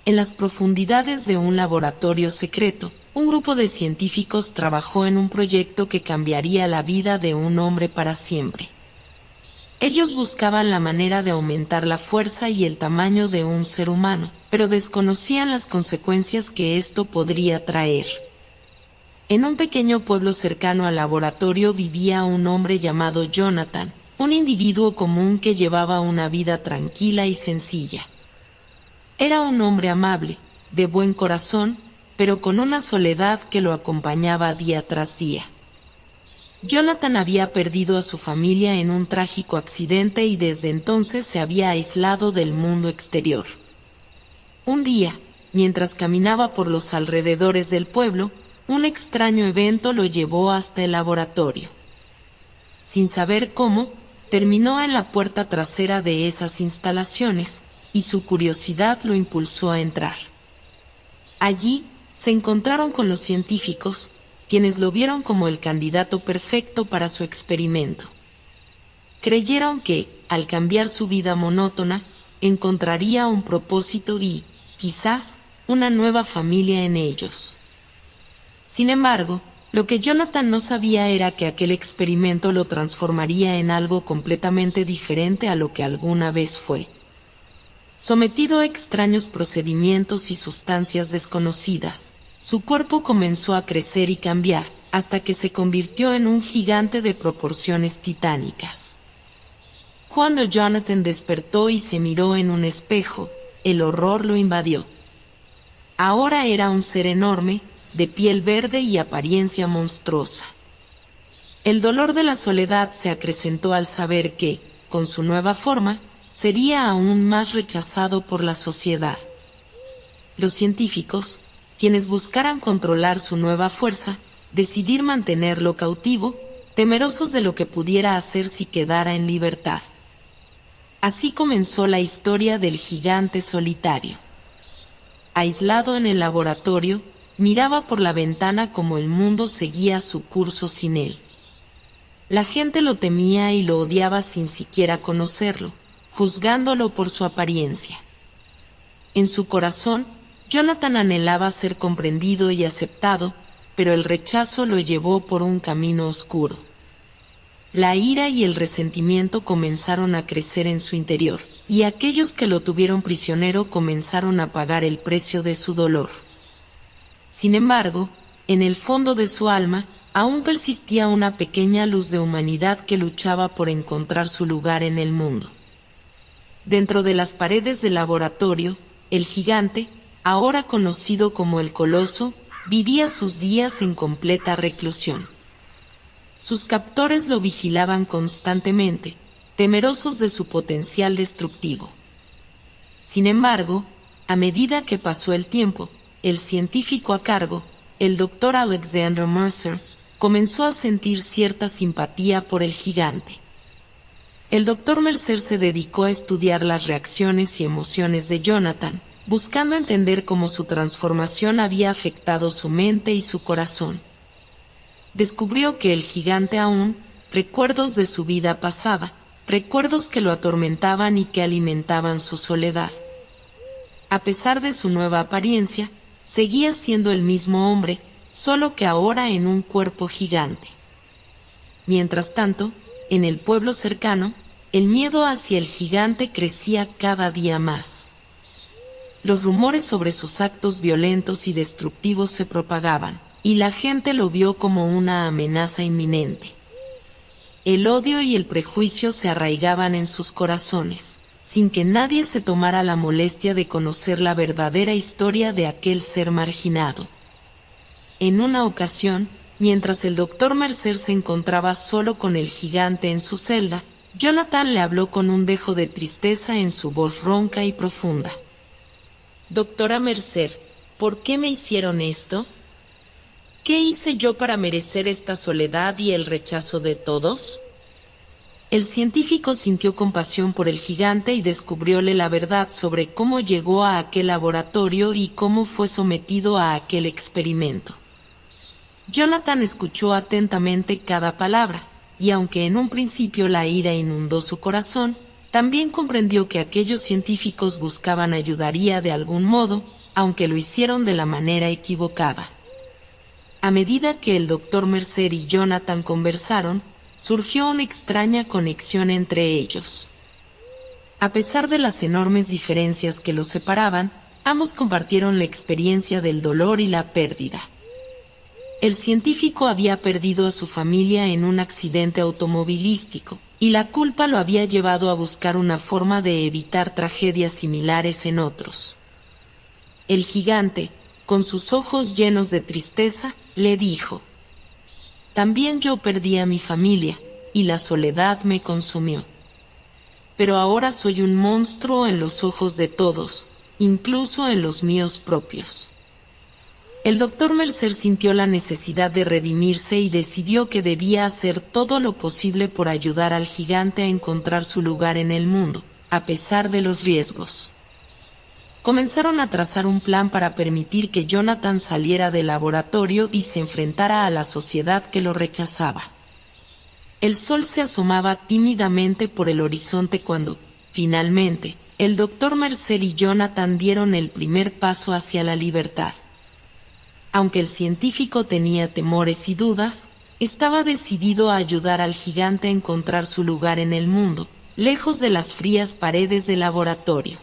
En las profundidades de un laboratorio secreto, un grupo de científicos trabajó en un proyecto que cambiaría la vida de un hombre para siempre. Ellos buscaban la manera de aumentar la fuerza y el tamaño de un ser humano, pero desconocían las consecuencias que esto podría traer. En un pequeño pueblo cercano al laboratorio vivía un hombre llamado Jonathan, un individuo común que llevaba una vida tranquila y sencilla. Era un hombre amable, de buen corazón, pero con una soledad que lo acompañaba día tras día. Jonathan había perdido a su familia en un trágico accidente y desde entonces se había aislado del mundo exterior. Un día, mientras caminaba por los alrededores del pueblo, un extraño evento lo llevó hasta el laboratorio. Sin saber cómo, terminó en la puerta trasera de esas instalaciones, y su curiosidad lo impulsó a entrar. Allí, se encontraron con los científicos, quienes lo vieron como el candidato perfecto para su experimento. Creyeron que, al cambiar su vida monótona, encontraría un propósito y, quizás, una nueva familia en ellos. Sin embargo, lo que Jonathan no sabía era que aquel experimento lo transformaría en algo completamente diferente a lo que alguna vez fue. Sometido a extraños procedimientos y sustancias desconocidas, su cuerpo comenzó a crecer y cambiar, hasta que se convirtió en un gigante de proporciones titánicas. Cuando Jonathan despertó y se miró en un espejo, el horror lo invadió. Ahora era un ser enorme, de piel verde y apariencia monstruosa. El dolor de la soledad se acrecentó al saber que, con su nueva forma, sería aún más rechazado por la sociedad. Los científicos, quienes buscaran controlar su nueva fuerza, decidieron mantenerlo cautivo, temerosos de lo que pudiera hacer si quedara en libertad. Así comenzó la historia del gigante solitario. Aislado en el laboratorio, miraba por la ventana como el mundo seguía su curso sin él. La gente lo temía y lo odiaba sin siquiera conocerlo, juzgándolo por su apariencia. En su corazón, Jonathan anhelaba ser comprendido y aceptado, pero el rechazo lo llevó por un camino oscuro. La ira y el resentimiento comenzaron a crecer en su interior, y aquellos que lo tuvieron prisionero comenzaron a pagar el precio de su dolor. Sin embargo, en el fondo de su alma, aún persistía una pequeña luz de humanidad que luchaba por encontrar su lugar en el mundo. Dentro de las paredes del laboratorio, el gigante, ahora conocido como el Coloso, vivía sus días en completa reclusión. Sus captores lo vigilaban constantemente, temerosos de su potencial destructivo. Sin embargo, a medida que pasó el tiempo, el científico a cargo, el Dr. Alexander Mercer, comenzó a sentir cierta simpatía por el gigante. El Dr. Mercer se dedicó a estudiar las reacciones y emociones de Jonathan, buscando entender cómo su transformación había afectado su mente y su corazón. Descubrió que el gigante aún, recuerdos de su vida pasada, recuerdos que lo atormentaban y que alimentaban su soledad. A pesar de su nueva apariencia, seguía siendo el mismo hombre, solo que ahora en un cuerpo gigante. Mientras tanto, en el pueblo cercano, el miedo hacia el gigante crecía cada día más. Los rumores sobre sus actos violentos y destructivos se propagaban, y la gente lo vio como una amenaza inminente. El odio y el prejuicio se arraigaban en sus corazones, sin que nadie se tomara la molestia de conocer la verdadera historia de aquel ser marginado. En una ocasión, mientras el Dr. Mercer se encontraba solo con el gigante en su celda, Jonathan le habló con un dejo de tristeza en su voz ronca y profunda. «Doctora Mercer, ¿por qué me hicieron esto? ¿Qué hice yo para merecer esta soledad y el rechazo de todos?» El científico sintió compasión por el gigante y descubrióle la verdad sobre cómo llegó a aquel laboratorio y cómo fue sometido a aquel experimento. Jonathan escuchó atentamente cada palabra, y aunque en un principio la ira inundó su corazón, también comprendió que aquellos científicos buscaban ayudaría de algún modo, aunque lo hicieron de la manera equivocada. A medida que el Dr. Mercer y Jonathan conversaron, surgió una extraña conexión entre ellos. A pesar de las enormes diferencias que los separaban, ambos compartieron la experiencia del dolor y la pérdida. El científico había perdido a su familia en un accidente automovilístico, y la culpa lo había llevado a buscar una forma de evitar tragedias similares en otros. El gigante, con sus ojos llenos de tristeza, le dijo: «También yo perdí a mi familia, y la soledad me consumió. Pero ahora soy un monstruo en los ojos de todos, incluso en los míos propios». El Dr. Mercer sintió la necesidad de redimirse y decidió que debía hacer todo lo posible por ayudar al gigante a encontrar su lugar en el mundo, a pesar de los riesgos. Comenzaron a trazar un plan para permitir que Jonathan saliera del laboratorio y se enfrentara a la sociedad que lo rechazaba. El sol se asomaba tímidamente por el horizonte cuando, finalmente, el Dr. Mercer y Jonathan dieron el primer paso hacia la libertad. Aunque el científico tenía temores y dudas, estaba decidido a ayudar al gigante a encontrar su lugar en el mundo, lejos de las frías paredes del laboratorio.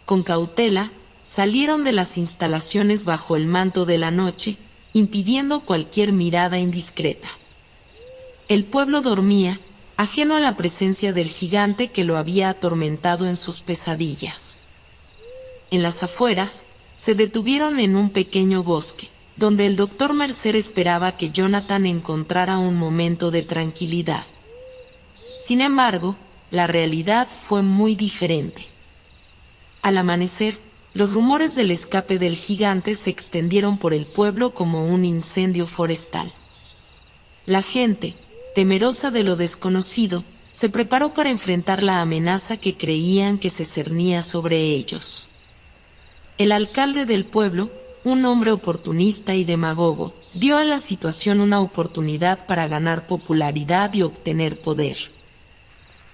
Con cautela, salieron de las instalaciones bajo el manto de la noche, impidiendo cualquier mirada indiscreta. El pueblo dormía, ajeno a la presencia del gigante que lo había atormentado en sus pesadillas. En las afueras, se detuvieron en un pequeño bosque, donde el Dr. Mercer esperaba que Jonathan encontrara un momento de tranquilidad. Sin embargo, la realidad fue muy diferente. Al amanecer, los rumores del escape del gigante se extendieron por el pueblo como un incendio forestal. La gente, temerosa de lo desconocido, se preparó para enfrentar la amenaza que creían que se cernía sobre ellos. El alcalde del pueblo, un hombre oportunista y demagogo, vio a la situación una oportunidad para ganar popularidad y obtener poder.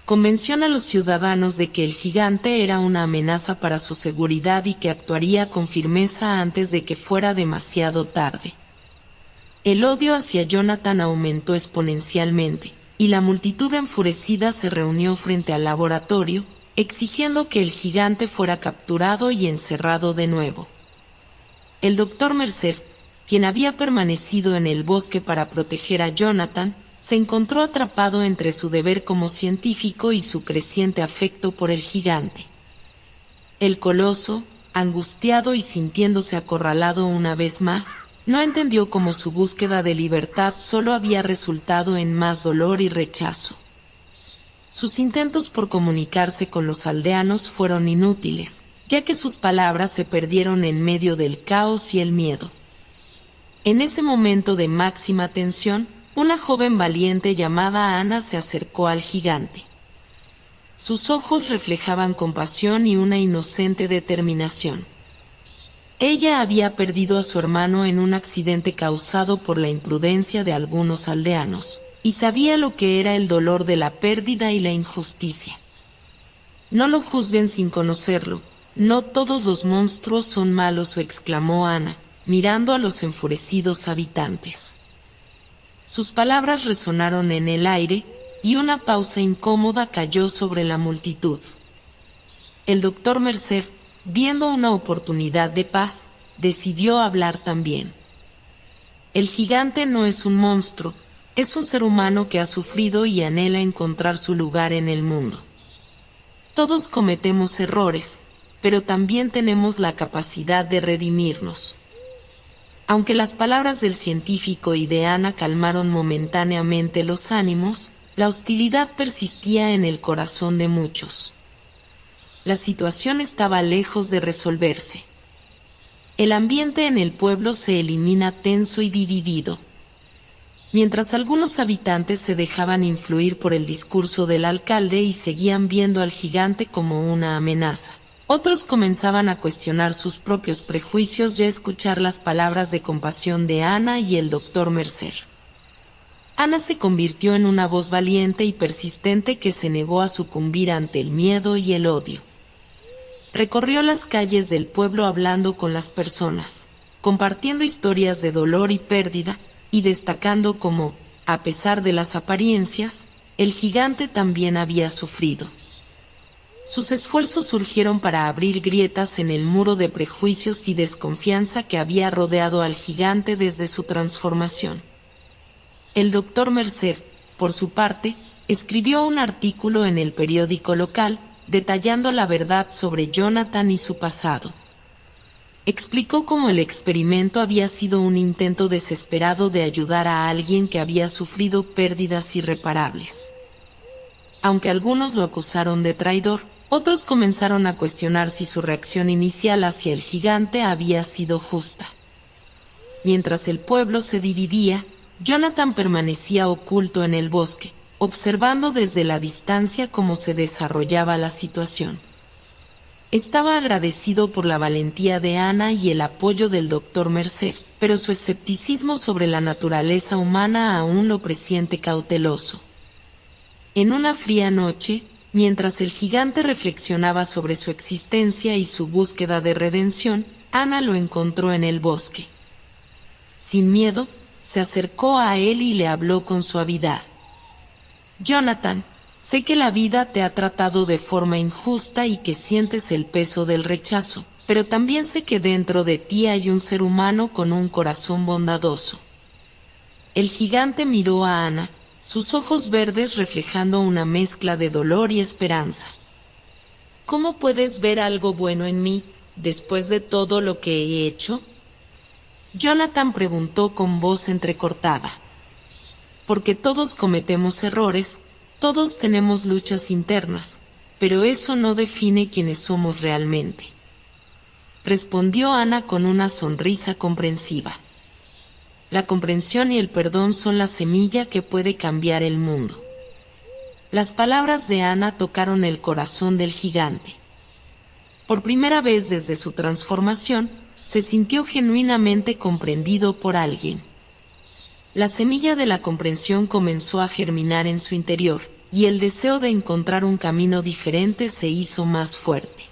Convenció a los ciudadanos de que el gigante era una amenaza para su seguridad y que actuaría con firmeza antes de que fuera demasiado tarde. El odio hacia Jonathan aumentó exponencialmente, y la multitud enfurecida se reunió frente al laboratorio, exigiendo que el gigante fuera capturado y encerrado de nuevo. El Dr. Mercer, quien había permanecido en el bosque para proteger a Jonathan, se encontró atrapado entre su deber como científico y su creciente afecto por el gigante. El coloso, angustiado y sintiéndose acorralado una vez más, no entendió cómo su búsqueda de libertad solo había resultado en más dolor y rechazo. Sus intentos por comunicarse con los aldeanos fueron inútiles, ya que sus palabras se perdieron en medio del caos y el miedo. En ese momento de máxima tensión, una joven valiente llamada Ana se acercó al gigante. Sus ojos reflejaban compasión y una inocente determinación. Ella había perdido a su hermano en un accidente causado por la imprudencia de algunos aldeanos, y sabía lo que era el dolor de la pérdida y la injusticia. «No lo juzguen sin conocerlo, no todos los monstruos son malos», exclamó Ana, mirando a los enfurecidos habitantes. Sus palabras resonaron en el aire, y una pausa incómoda cayó sobre la multitud. El Dr. Mercer, viendo una oportunidad de paz, decidió hablar también. «El gigante no es un monstruo, es un ser humano que ha sufrido y anhela encontrar su lugar en el mundo. Todos cometemos errores, pero también tenemos la capacidad de redimirnos». Aunque las palabras del científico y de Ana calmaron momentáneamente los ánimos, la hostilidad persistía en el corazón de muchos. La situación estaba lejos de resolverse. El ambiente en el pueblo se elimina tenso y dividido. Mientras algunos habitantes se dejaban influir por el discurso del alcalde y seguían viendo al gigante como una amenaza, otros comenzaban a cuestionar sus propios prejuicios y a escuchar las palabras de compasión de Ana y el Dr. Mercer. Ana se convirtió en una voz valiente y persistente que se negó a sucumbir ante el miedo y el odio. Recorrió las calles del pueblo hablando con las personas, compartiendo historias de dolor y pérdida, y destacando cómo, a pesar de las apariencias, el gigante también había sufrido. Sus esfuerzos surgieron para abrir grietas en el muro de prejuicios y desconfianza que había rodeado al gigante desde su transformación. El doctor Mercer, por su parte, escribió un artículo en el periódico local, detallando la verdad sobre Jonathan y su pasado. Explicó cómo el experimento había sido un intento desesperado de ayudar a alguien que había sufrido pérdidas irreparables. Aunque algunos lo acusaron de traidor, otros comenzaron a cuestionar si su reacción inicial hacia el gigante había sido justa. Mientras el pueblo se dividía, Jonathan permanecía oculto en el bosque, observando desde la distancia cómo se desarrollaba la situación. Estaba agradecido por la valentía de Ana y el apoyo del doctor Mercer, pero su escepticismo sobre la naturaleza humana aún lo presiente cauteloso. En una fría noche, mientras el gigante reflexionaba sobre su existencia y su búsqueda de redención, Ana lo encontró en el bosque. Sin miedo, se acercó a él y le habló con suavidad. Jonathan, sé que la vida te ha tratado de forma injusta y que sientes el peso del rechazo, pero también sé que dentro de ti hay un ser humano con un corazón bondadoso. El gigante miró a Ana, sus ojos verdes reflejando una mezcla de dolor y esperanza. ¿Cómo puedes ver algo bueno en mí, después de todo lo que he hecho? Jonathan preguntó con voz entrecortada. Porque todos cometemos errores, todos tenemos luchas internas, pero eso no define quiénes somos realmente. Respondió Ana con una sonrisa comprensiva. La comprensión y el perdón son la semilla que puede cambiar el mundo. Las palabras de Ana tocaron el corazón del gigante. Por primera vez desde su transformación, se sintió genuinamente comprendido por alguien. La semilla de la comprensión comenzó a germinar en su interior, y el deseo de encontrar un camino diferente se hizo más fuerte.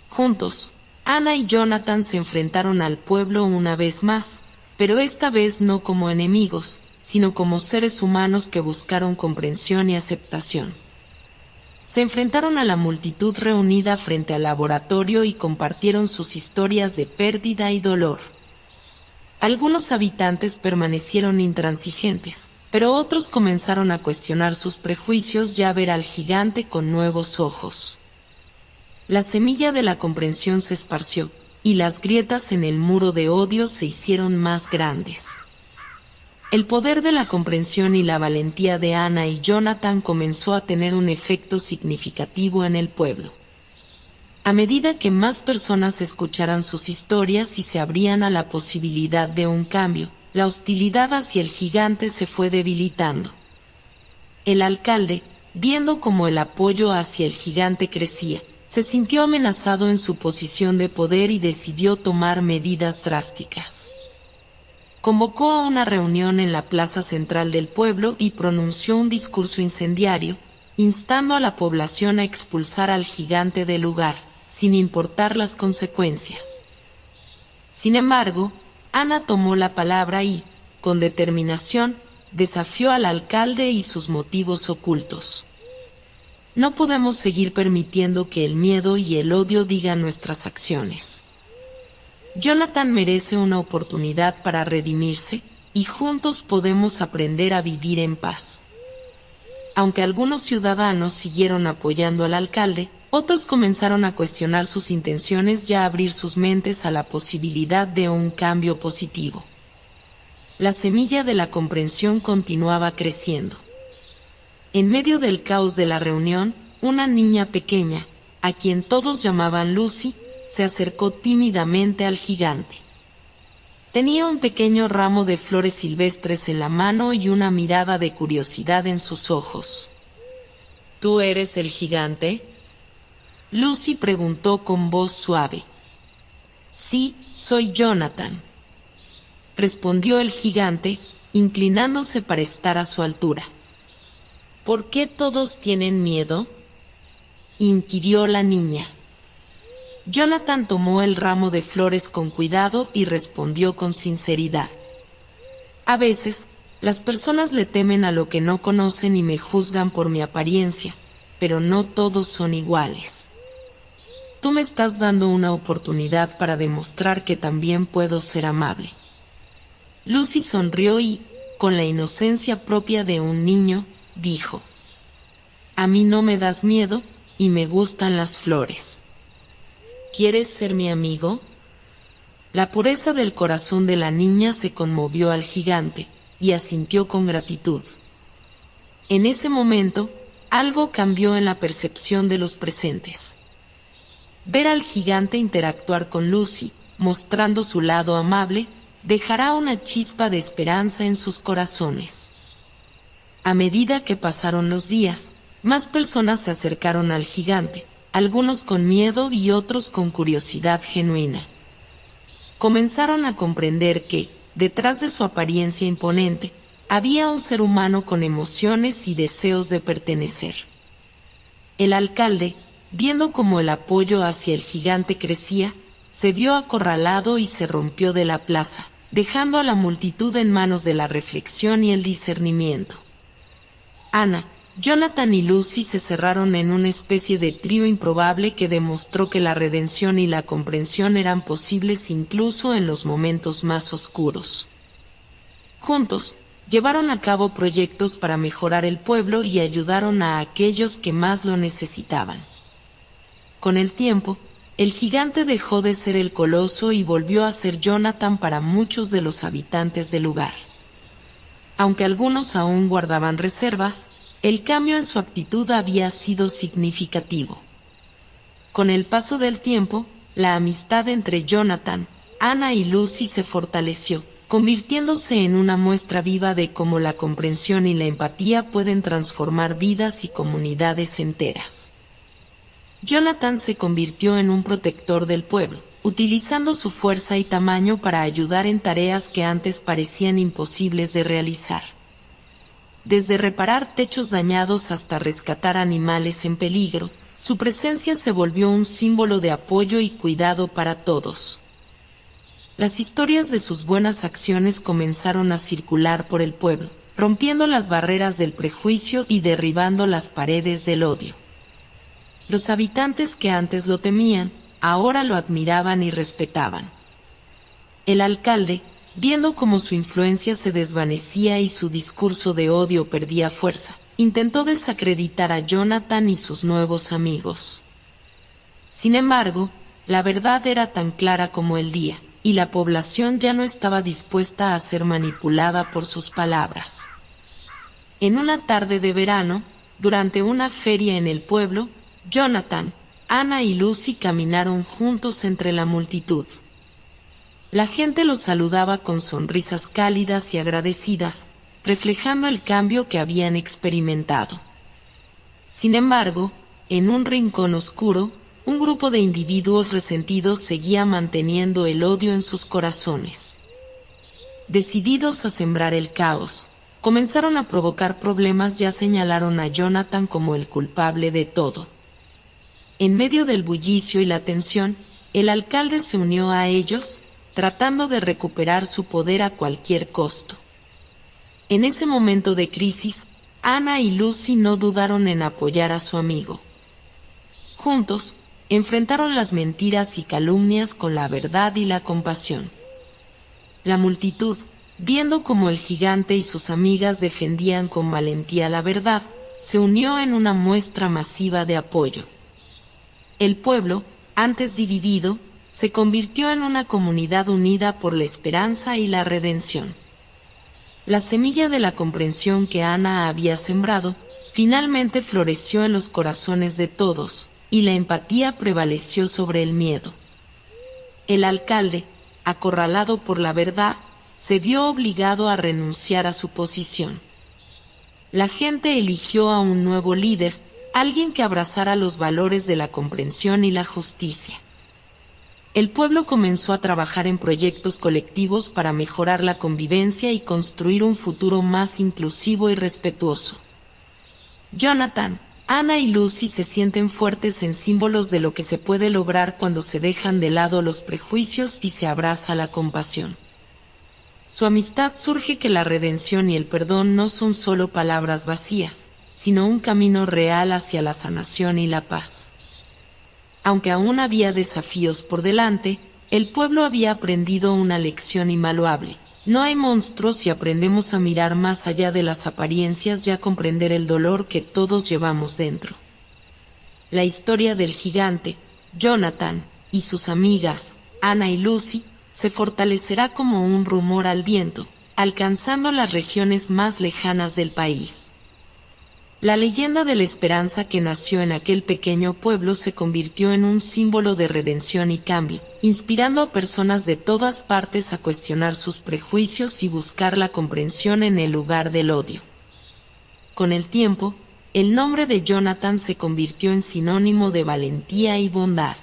Juntos, Ana y Jonathan se enfrentaron al pueblo una vez más, pero esta vez no como enemigos, sino como seres humanos que buscaron comprensión y aceptación. Se enfrentaron a la multitud reunida frente al laboratorio y compartieron sus historias de pérdida y dolor. Algunos habitantes permanecieron intransigentes, pero otros comenzaron a cuestionar sus prejuicios y a ver al gigante con nuevos ojos. La semilla de la comprensión se esparció, y las grietas en el muro de odio se hicieron más grandes. El poder de la comprensión y la valentía de Ana y Jonathan comenzó a tener un efecto significativo en el pueblo. A medida que más personas escucharan sus historias y se abrían a la posibilidad de un cambio, la hostilidad hacia el gigante se fue debilitando. El alcalde, viendo cómo el apoyo hacia el gigante crecía, se sintió amenazado en su posición de poder y decidió tomar medidas drásticas. Convocó a una reunión en la plaza central del pueblo y pronunció un discurso incendiario, instando a la población a expulsar al gigante del lugar, sin importar las consecuencias. Sin embargo, Ana tomó la palabra y, con determinación, desafió al alcalde y sus motivos ocultos. No podemos seguir permitiendo que el miedo y el odio digan nuestras acciones. Jonathan merece una oportunidad para redimirse, y juntos podemos aprender a vivir en paz. Aunque algunos ciudadanos siguieron apoyando al alcalde, otros comenzaron a cuestionar sus intenciones y a abrir sus mentes a la posibilidad de un cambio positivo. La semilla de la comprensión continuaba creciendo. En medio del caos de la reunión, una niña pequeña, a quien todos llamaban Lucy, se acercó tímidamente al gigante. Tenía un pequeño ramo de flores silvestres en la mano y una mirada de curiosidad en sus ojos. ¿Tú eres el gigante?, Lucy preguntó con voz suave. Sí, soy Jonathan, respondió el gigante, inclinándose para estar a su altura. ¿Por qué todos tienen miedo?, inquirió la niña. Jonathan tomó el ramo de flores con cuidado y respondió con sinceridad. A veces, las personas le temen a lo que no conocen y me juzgan por mi apariencia, pero no todos son iguales. Tú me estás dando una oportunidad para demostrar que también puedo ser amable. Lucy sonrió y, con la inocencia propia de un niño, dijo: A mí no me das miedo, y me gustan las flores. ¿Quieres ser mi amigo? La pureza del corazón de la niña se conmovió al gigante, y asintió con gratitud. En ese momento, algo cambió en la percepción de los presentes. Ver al gigante interactuar con Lucy, mostrando su lado amable, dejará una chispa de esperanza en sus corazones. A medida que pasaron los días, más personas se acercaron al gigante, algunos con miedo y otros con curiosidad genuina. Comenzaron a comprender que, detrás de su apariencia imponente, había un ser humano con emociones y deseos de pertenecer. El alcalde, viendo cómo el apoyo hacia el gigante crecía, se vio acorralado y se rompió de la plaza, dejando a la multitud en manos de la reflexión y el discernimiento. Ana, Jonathan y Lucy se cerraron en una especie de trío improbable que demostró que la redención y la comprensión eran posibles incluso en los momentos más oscuros. Juntos, llevaron a cabo proyectos para mejorar el pueblo y ayudaron a aquellos que más lo necesitaban. Con el tiempo, el gigante dejó de ser el coloso y volvió a ser Jonathan para muchos de los habitantes del lugar. Aunque algunos aún guardaban reservas, el cambio en su actitud había sido significativo. Con el paso del tiempo, la amistad entre Jonathan, Ana y Lucy se fortaleció, convirtiéndose en una muestra viva de cómo la comprensión y la empatía pueden transformar vidas y comunidades enteras. Jonathan se convirtió en un protector del pueblo, utilizando su fuerza y tamaño para ayudar en tareas que antes parecían imposibles de realizar. Desde reparar techos dañados hasta rescatar animales en peligro, su presencia se volvió un símbolo de apoyo y cuidado para todos. Las historias de sus buenas acciones comenzaron a circular por el pueblo, rompiendo las barreras del prejuicio y derribando las paredes del odio. Los habitantes que antes lo temían, ahora lo admiraban y respetaban. El alcalde, viendo cómo su influencia se desvanecía y su discurso de odio perdía fuerza, intentó desacreditar a Jonathan y sus nuevos amigos. Sin embargo, la verdad era tan clara como el día, y la población ya no estaba dispuesta a ser manipulada por sus palabras. En una tarde de verano, durante una feria en el pueblo, Jonathan, Ana y Lucy caminaron juntos entre la multitud. La gente los saludaba con sonrisas cálidas y agradecidas, reflejando el cambio que habían experimentado. Sin embargo, en un rincón oscuro, un grupo de individuos resentidos seguía manteniendo el odio en sus corazones. Decididos a sembrar el caos, comenzaron a provocar problemas y señalaron a Jonathan como el culpable de todo. En medio del bullicio y la tensión, el alcalde se unió a ellos, tratando de recuperar su poder a cualquier costo. En ese momento de crisis, Ana y Lucy no dudaron en apoyar a su amigo. Juntos, enfrentaron las mentiras y calumnias con la verdad y la compasión. La multitud, viendo cómo el gigante y sus amigas defendían con valentía la verdad, se unió en una muestra masiva de apoyo. El pueblo, antes dividido, se convirtió en una comunidad unida por la esperanza y la redención. La semilla de la comprensión que Ana había sembrado, finalmente floreció en los corazones de todos, y la empatía prevaleció sobre el miedo. El alcalde, acorralado por la verdad, se vio obligado a renunciar a su posición. La gente eligió a un nuevo líder, alguien que abrazara los valores de la comprensión y la justicia. el pueblo comenzó a trabajar en proyectos colectivos para mejorar la convivencia y construir un futuro más inclusivo y respetuoso. Jonathan, Anna y Lucy se sienten fuertes en símbolos de lo que se puede lograr cuando se dejan de lado los prejuicios y se abraza la compasión. Su amistad surge que la redención y el perdón no son solo palabras vacías, sino un camino real hacia la sanación y la paz. Aunque aún había desafíos por delante, el pueblo había aprendido una lección invaluable. No hay monstruos si aprendemos a mirar más allá de las apariencias y a comprender el dolor que todos llevamos dentro. La historia del gigante, Jonathan, y sus amigas, Anna y Lucy, se fortalecerá como un rumor al viento, alcanzando las regiones más lejanas del país. La leyenda de la esperanza que nació en aquel pequeño pueblo se convirtió en un símbolo de redención y cambio, inspirando a personas de todas partes a cuestionar sus prejuicios y buscar la comprensión en el lugar del odio. Con el tiempo, el nombre de Jonathan se convirtió en sinónimo de valentía y bondad.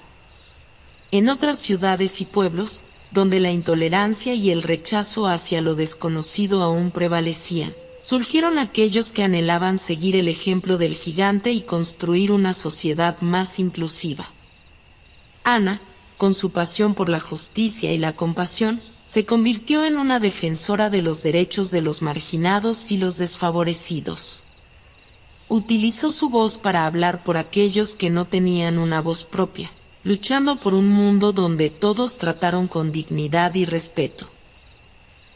En otras ciudades y pueblos, donde la intolerancia y el rechazo hacia lo desconocido aún prevalecían, surgieron aquellos que anhelaban seguir el ejemplo del gigante y construir una sociedad más inclusiva. Anna, con su pasión por la justicia y la compasión, se convirtió en una defensora de los derechos de los marginados y los desfavorecidos. Utilizó su voz para hablar por aquellos que no tenían una voz propia, luchando por un mundo donde todos trataron con dignidad y respeto.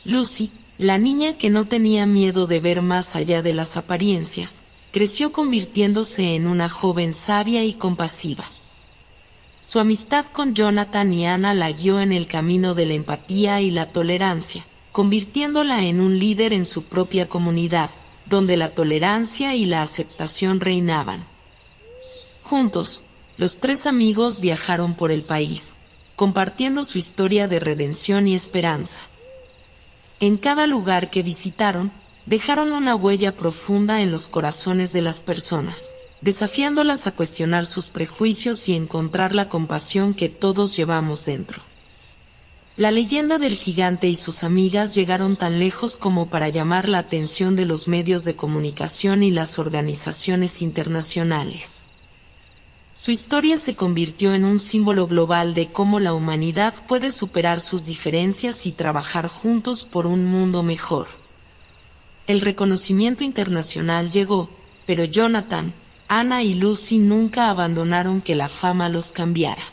Lucy, la niña que no tenía miedo de ver más allá de las apariencias, creció convirtiéndose en una joven sabia y compasiva. Su amistad con Jonathan y Anna la guió en el camino de la empatía y la tolerancia, convirtiéndola en un líder en su propia comunidad, donde la tolerancia y la aceptación reinaban. Juntos, los tres amigos viajaron por el país, compartiendo su historia de redención y esperanza. En cada lugar que visitaron, dejaron una huella profunda en los corazones de las personas, desafiándolas a cuestionar sus prejuicios y encontrar la compasión que todos llevamos dentro. La leyenda del gigante y sus amigas llegaron tan lejos como para llamar la atención de los medios de comunicación y las organizaciones internacionales. Su historia se convirtió en un símbolo global de cómo la humanidad puede superar sus diferencias y trabajar juntos por un mundo mejor. El reconocimiento internacional llegó, pero Jonathan, Anna y Lucy nunca abandonaron que la fama los cambiara.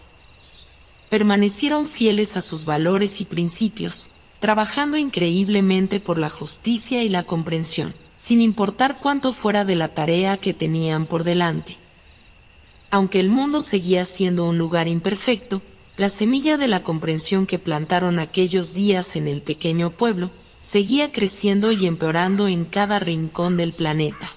Permanecieron fieles a sus valores y principios, trabajando increíblemente por la justicia y la comprensión, sin importar cuánto fuera de la tarea que tenían por delante. Aunque el mundo seguía siendo un lugar imperfecto, la semilla de la comprensión que plantaron aquellos días en el pequeño pueblo seguía creciendo y empeorando en cada rincón del planeta.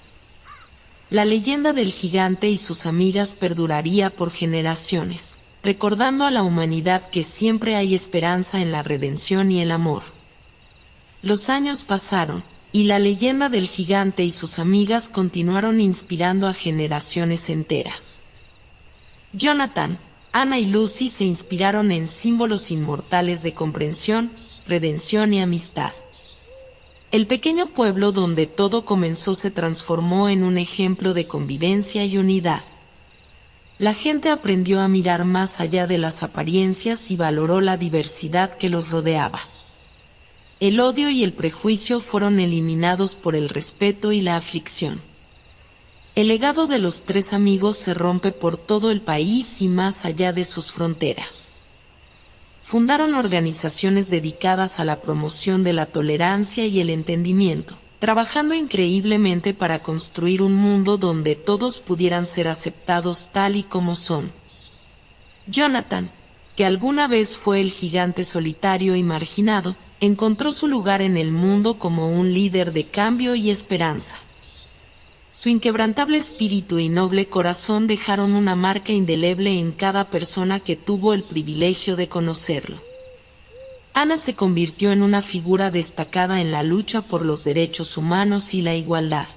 La leyenda del gigante y sus amigas perduraría por generaciones, recordando a la humanidad que siempre hay esperanza en la redención y el amor. Los años pasaron, y la leyenda del gigante y sus amigas continuaron inspirando a generaciones enteras. Jonathan, Anna y Lucy se inspiraron en símbolos inmortales de comprensión, redención y amistad. El pequeño pueblo donde todo comenzó se transformó en un ejemplo de convivencia y unidad. La gente aprendió a mirar más allá de las apariencias y valoró la diversidad que los rodeaba. El odio y el prejuicio fueron eliminados por el respeto y la aflicción. El legado de los tres amigos se rompe por todo el país y más allá de sus fronteras. Fundaron organizaciones dedicadas a la promoción de la tolerancia y el entendimiento, trabajando increíblemente para construir un mundo donde todos pudieran ser aceptados tal y como son. Jonathan, que alguna vez fue el gigante solitario y marginado, encontró su lugar en el mundo como un líder de cambio y esperanza. Su inquebrantable espíritu y noble corazón dejaron una marca indeleble en cada persona que tuvo el privilegio de conocerlo. Anna se convirtió en una figura destacada en la lucha por los derechos humanos y la igualdad.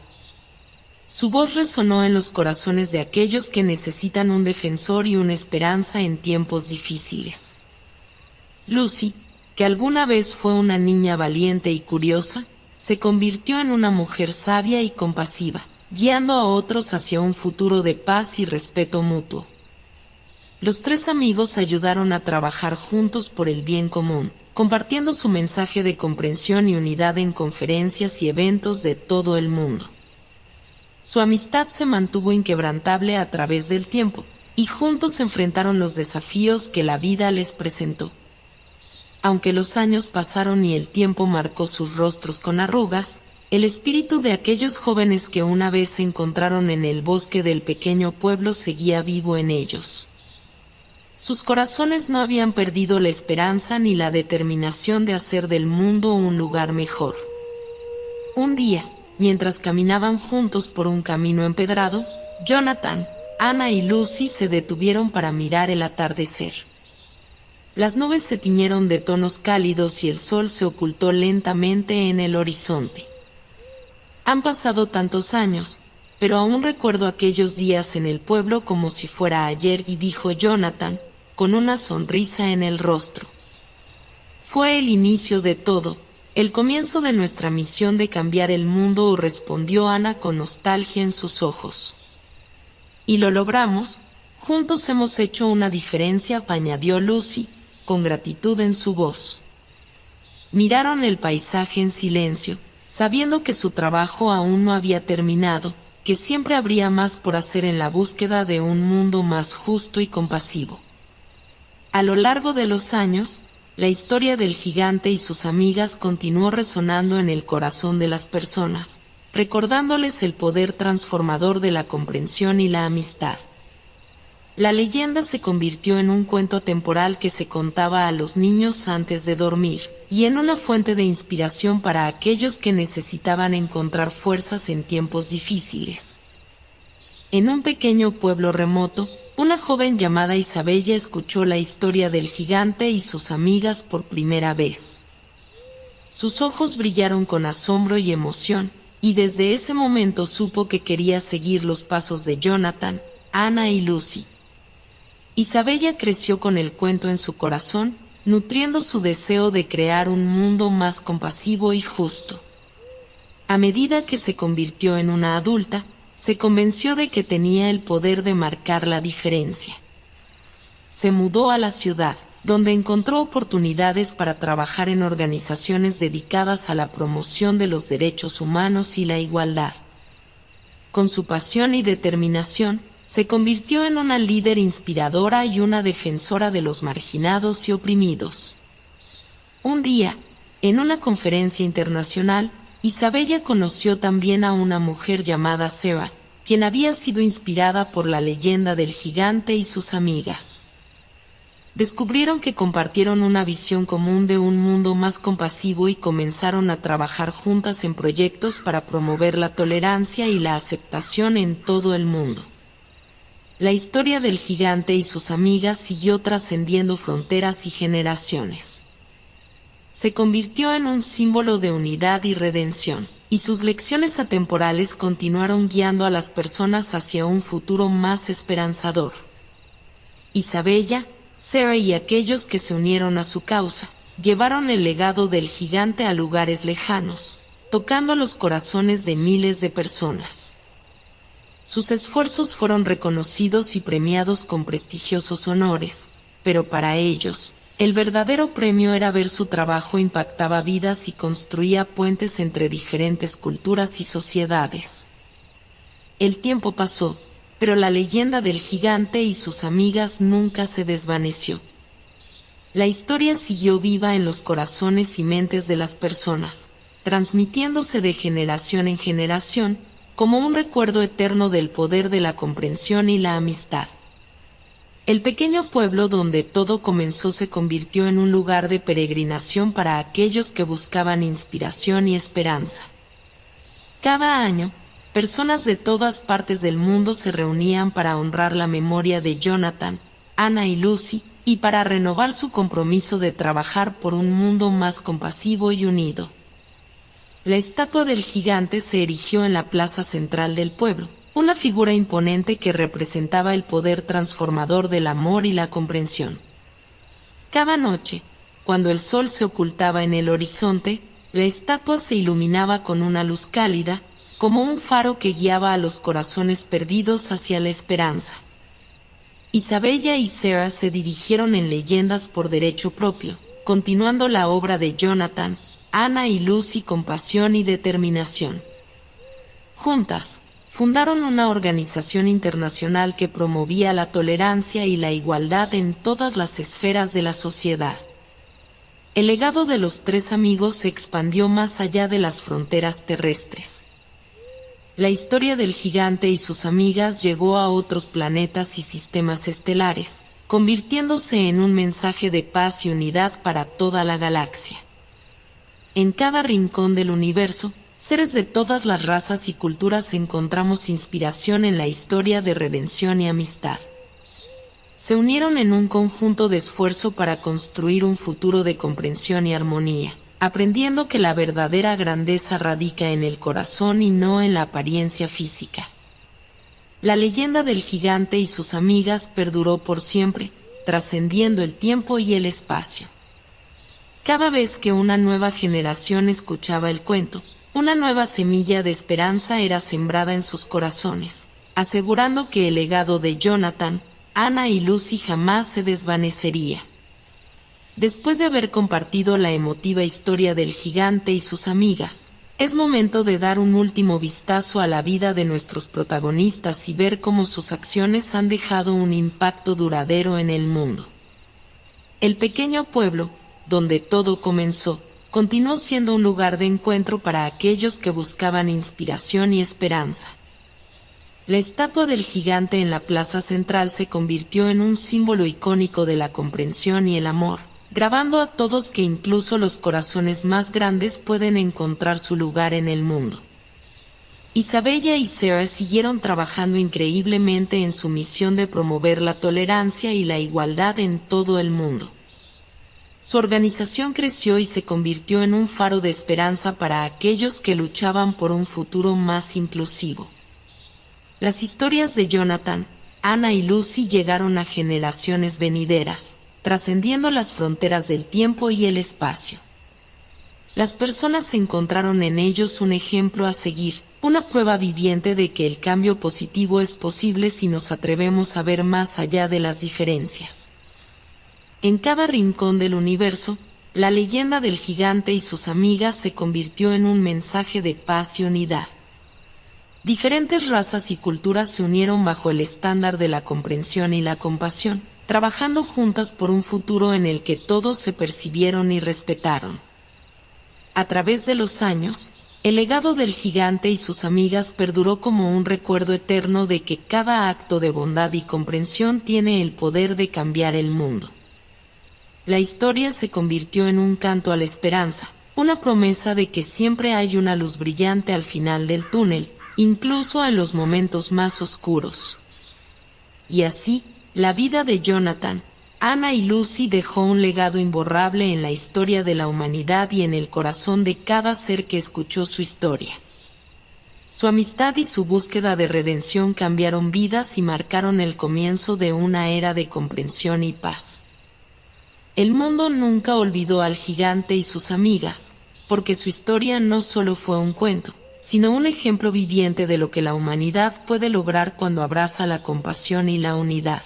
Su voz resonó en los corazones de aquellos que necesitan un defensor y una esperanza en tiempos difíciles. Lucy, que alguna vez fue una niña valiente y curiosa, se convirtió en una mujer sabia y compasiva, guiando a otros hacia un futuro de paz y respeto mutuo. Los tres amigos ayudaron a trabajar juntos por el bien común, compartiendo su mensaje de comprensión y unidad en conferencias y eventos de todo el mundo. Su amistad se mantuvo inquebrantable a través del tiempo, y juntos enfrentaron los desafíos que la vida les presentó. Aunque los años pasaron y el tiempo marcó sus rostros con arrugas, el espíritu de aquellos jóvenes que una vez se encontraron en el bosque del pequeño pueblo seguía vivo en ellos. Sus corazones no habían perdido la esperanza ni la determinación de hacer del mundo un lugar mejor. Un día, mientras caminaban juntos por un camino empedrado, Jonathan, Anna y Lucy se detuvieron para mirar el atardecer. Las nubes se tiñeron de tonos cálidos y el sol se ocultó lentamente en el horizonte. Han pasado tantos años, pero aún recuerdo aquellos días en el pueblo como si fuera ayer, y dijo Jonathan, con una sonrisa en el rostro. Fue el inicio de todo, el comienzo de nuestra misión de cambiar el mundo, respondió Anna con nostalgia en sus ojos. Y lo logramos, juntos hemos hecho una diferencia, añadió Lucy, con gratitud en su voz. Miraron el paisaje en silencio, sabiendo que su trabajo aún no había terminado, que siempre habría más por hacer en la búsqueda de un mundo más justo y compasivo. A lo largo de los años, la historia del gigante y sus amigas continuó resonando en el corazón de las personas, recordándoles el poder transformador de la comprensión y la amistad. La leyenda se convirtió en un cuento atemporal que se contaba a los niños antes de dormir, y en una fuente de inspiración para aquellos que necesitaban encontrar fuerzas en tiempos difíciles. En un pequeño pueblo remoto, una joven llamada Isabella escuchó la historia del gigante y sus amigas por primera vez. Sus ojos brillaron con asombro y emoción, y desde ese momento supo que quería seguir los pasos de Jonathan, Anna y Lucy. Isabella creció con el cuento en su corazón, nutriendo su deseo de crear un mundo más compasivo y justo. A medida que se convirtió en una adulta, se convenció de que tenía el poder de marcar la diferencia. Se mudó a la ciudad, donde encontró oportunidades para trabajar en organizaciones dedicadas a la promoción de los derechos humanos y la igualdad. Con su pasión y determinación, se convirtió en una líder inspiradora y una defensora de los marginados y oprimidos. Un día, en una conferencia internacional, Isabella conoció también a una mujer llamada Sarah, quien había sido inspirada por la leyenda del gigante y sus amigas. Descubrieron que compartieron una visión común de un mundo más compasivo y comenzaron a trabajar juntas en proyectos para promover la tolerancia y la aceptación en todo el mundo. La historia del gigante y sus amigas siguió trascendiendo fronteras y generaciones. Se convirtió en un símbolo de unidad y redención, y sus lecciones atemporales continuaron guiando a las personas hacia un futuro más esperanzador. Isabella, Sarah y aquellos que se unieron a su causa, llevaron el legado del gigante a lugares lejanos, tocando los corazones de miles de personas. Sus esfuerzos fueron reconocidos y premiados con prestigiosos honores, pero para ellos, el verdadero premio era ver su trabajo impactaba vidas y construía puentes entre diferentes culturas y sociedades. El tiempo pasó, pero la leyenda del gigante y sus amigas nunca se desvaneció. La historia siguió viva en los corazones y mentes de las personas, transmitiéndose de generación en generación, como un recuerdo eterno del poder de la comprensión y la amistad. El pequeño pueblo donde todo comenzó se convirtió en un lugar de peregrinación para aquellos que buscaban inspiración y esperanza. Cada año, personas de todas partes del mundo se reunían para honrar la memoria de Jonathan, Anna y Lucy, y para renovar su compromiso de trabajar por un mundo más compasivo y unido. La estatua del gigante se erigió en la plaza central del pueblo, una figura imponente que representaba el poder transformador del amor y la comprensión. Cada noche, cuando el sol se ocultaba en el horizonte, la estatua se iluminaba con una luz cálida, como un faro que guiaba a los corazones perdidos hacia la esperanza. Isabella y Sarah se dirigieron en leyendas por derecho propio, continuando la obra de Jonathan, Anna y Lucy con pasión y determinación. Juntas, fundaron una organización internacional que promovía la tolerancia y la igualdad en todas las esferas de la sociedad. El legado de los tres amigos se expandió más allá de las fronteras terrestres. La historia del gigante y sus amigas llegó a otros planetas y sistemas estelares, convirtiéndose en un mensaje de paz y unidad para toda la galaxia. En cada rincón del universo, seres de todas las razas y culturas encontramos inspiración en la historia de redención y amistad. Se unieron en un conjunto de esfuerzo para construir un futuro de comprensión y armonía, aprendiendo que la verdadera grandeza radica en el corazón y no en la apariencia física. La leyenda del gigante y sus amigas perduró por siempre, trascendiendo el tiempo y el espacio. Cada vez que una nueva generación escuchaba el cuento, una nueva semilla de esperanza era sembrada en sus corazones, asegurando que el legado de Jonathan, Anna y Lucy jamás se desvanecería. Después de haber compartido la emotiva historia del gigante y sus amigas, es momento de dar un último vistazo a la vida de nuestros protagonistas y ver cómo sus acciones han dejado un impacto duradero en el mundo. El pequeño pueblo, donde todo comenzó, continuó siendo un lugar de encuentro para aquellos que buscaban inspiración y esperanza. La estatua del gigante en la plaza central se convirtió en un símbolo icónico de la comprensión y el amor, grabando a todos que incluso los corazones más grandes pueden encontrar su lugar en el mundo. Isabella y Sarah siguieron trabajando increíblemente en su misión de promover la tolerancia y la igualdad en todo el mundo. Su organización creció y se convirtió en un faro de esperanza para aquellos que luchaban por un futuro más inclusivo. Las historias de Jonathan, Anna y Lucy llegaron a generaciones venideras, trascendiendo las fronteras del tiempo y el espacio. Las personas encontraron en ellos un ejemplo a seguir, una prueba viviente de que el cambio positivo es posible si nos atrevemos a ver más allá de las diferencias. En cada rincón del universo, la leyenda del gigante y sus amigas se convirtió en un mensaje de paz y unidad. Diferentes razas y culturas se unieron bajo el estándar de la comprensión y la compasión, trabajando juntas por un futuro en el que todos se percibieron y respetaron. A través de los años, el legado del gigante y sus amigas perduró como un recuerdo eterno de que cada acto de bondad y comprensión tiene el poder de cambiar el mundo. La historia se convirtió en un canto a la esperanza, una promesa de que siempre hay una luz brillante al final del túnel, incluso en los momentos más oscuros. Y así, la vida de Jonathan, Anna y Lucy dejó un legado imborrable en la historia de la humanidad y en el corazón de cada ser que escuchó su historia. Su amistad y su búsqueda de redención cambiaron vidas y marcaron el comienzo de una era de comprensión y paz. El mundo nunca olvidó al gigante y sus amigas, porque su historia no solo fue un cuento, sino un ejemplo viviente de lo que la humanidad puede lograr cuando abraza la compasión y la unidad.